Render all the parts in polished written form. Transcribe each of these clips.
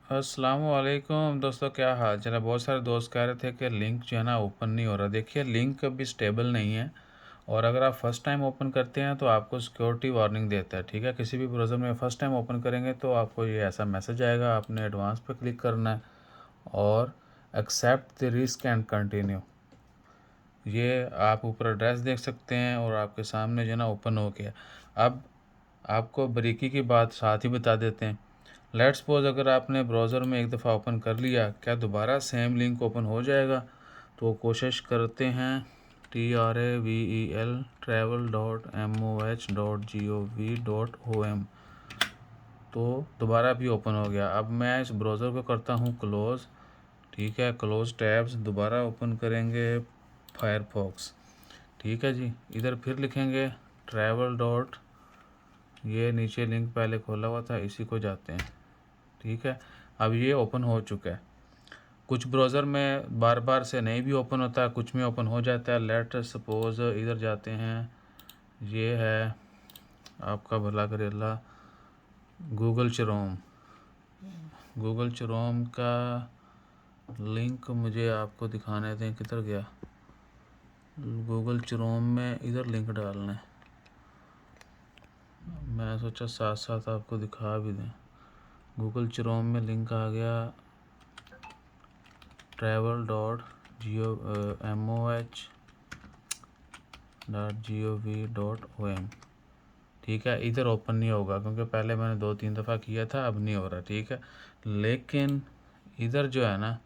अस्सलामुअलैकुम दोस्तों, क्या हाल चाल है। बहुत सारे दोस्त कह रहे थे कि लिंक जो है ना ओपन नहीं हो रहा। देखिए, लिंक कभी स्टेबल नहीं है और अगर आप फर्स्ट टाइम ओपन करते हैं तो आपको सिक्योरिटी वार्निंग देता है। ठीक है, किसी भी ब्राउज़र में फर्स्ट टाइम ओपन करेंगे तो आपको ये ऐसा मैसेज आएगा, आपने एडवांस पे क्लिक करना है और accept the risk and continue. ये आप ऊपर एड्रेस देख सकते हैं और आपके सामने जो है ना ओपन हो गया। अब आपको बारीकी की बात साथ ही बता देते हैं। लेट्स सपोज अगर आपने ब्राउज़र में एक दफ़ा ओपन कर लिया, क्या दोबारा सेम लिंक ओपन हो जाएगा? तो कोशिश करते हैं TRAVEL travel.moh.gov.om। तो दोबारा भी ओपन हो गया। अब मैं इस ब्राउज़र को करता हूँ क्लोज़। ठीक है, क्लोज़ टैब्स, दोबारा ओपन करेंगे फायरफॉक्स। ठीक है जी, इधर फिर लिखेंगे ट्रैवल डॉट, ये नीचे लिंक पहले खोला हुआ था, इसी को जाते हैं। ठीक है, अब ये ओपन हो चुका है। कुछ ब्राउज़र में बार बार से नहीं भी ओपन होता है, कुछ में ओपन हो जाता है। लेट सपोज इधर जाते हैं, ये है आपका भला करे अल्लाह, गूगल क्रोम। गूगल क्रोम का लिंक मुझे आपको दिखाने दें, किधर गया। गूगल क्रोम में इधर लिंक डालना है, मैं सोचा साथ साथ आपको दिखा भी दें। गूगल क्रोम में लिंक आ गया travel.moh.gov.om। ठीक है, इधर ओपन नहीं होगा क्योंकि पहले मैंने 2-3 दफ़ा किया था, अब नहीं हो रहा। ठीक है, लेकिन इधर जो है ना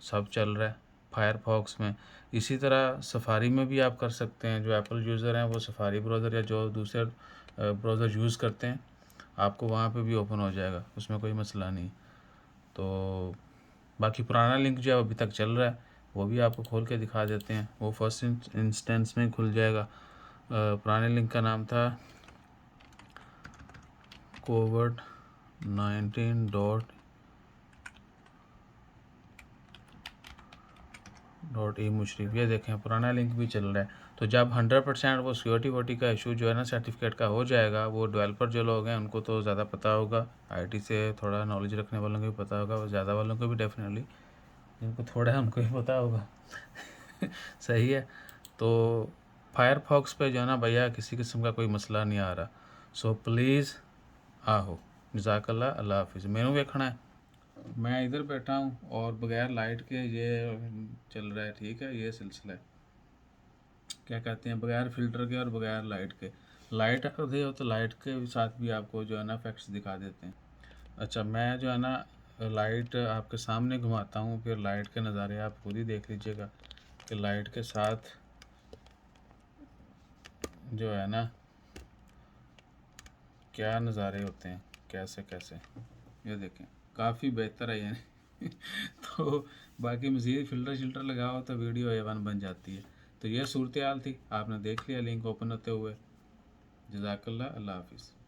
सब चल रहा है फायरफॉक्स में। इसी तरह सफारी में भी आप कर सकते हैं। जो एप्पल यूज़र हैं वो सफारी ब्राउज़र या जो दूसरे ब्राउज़र यूज़ करते हैं, आपको वहाँ पे भी ओपन हो जाएगा, उसमें कोई मसला नहीं। तो बाकी पुराना लिंक जो है अभी तक चल रहा है, वो भी आपको खोल के दिखा देते हैं। वो फर्स्ट इंस्टेंस में खुल जाएगा। पुराने लिंक का नाम था COVID-19 .e मुशरिफ। ये देखें, पुराना लिंक भी चल रहा है। तो जब 100% वो सिक्योरिटी वोटी का इशू जो है ना सर्टिफिकेट का हो जाएगा, वो डेवलपर जो लोग हैं उनको तो ज़्यादा पता होगा, आईटी से थोड़ा नॉलेज रखने वालों को भी पता होगा, और ज़्यादा वालों को भी डेफिनेटली, जिनको थोड़ा है उनको भी पता होगा। सही है। तो फायरफॉक्स पे जो है ना भैया किसी किस्म का कोई मसला नहीं आ रहा। सो प्लीज़ आहो, जज़ाकल्लाह, अल्लाह हाफिज़। मैनू देखना है, मैं इधर बैठा हूँ और बगैर लाइट के ये चल रहा है। ठीक है, ये सिलसिला है, क्या कहते हैं, बगैर फ़िल्टर के और बगैर लाइट के। लाइट अगर दे हो तो लाइट के साथ भी आपको जो है ना इफेक्ट्स दिखा देते हैं। अच्छा, मैं जो है ना लाइट आपके सामने घुमाता हूँ, फिर लाइट के नज़ारे आप खुद ही देख लीजिएगा कि लाइट के साथ जो है ना क्या नज़ारे होते हैं, कैसे कैसे। ये देखें, काफ़ी बेहतर है ये। तो बाकी मज़ीद फ़िल्टर शिल्टर लगाओ तो वीडियो A1 बन जाती है। तो ये सूरत हाल थी, आपने देख लिया लिंक ओपन होते हुए। जज़ाकल्लाह, अल्लाह हाफिज़।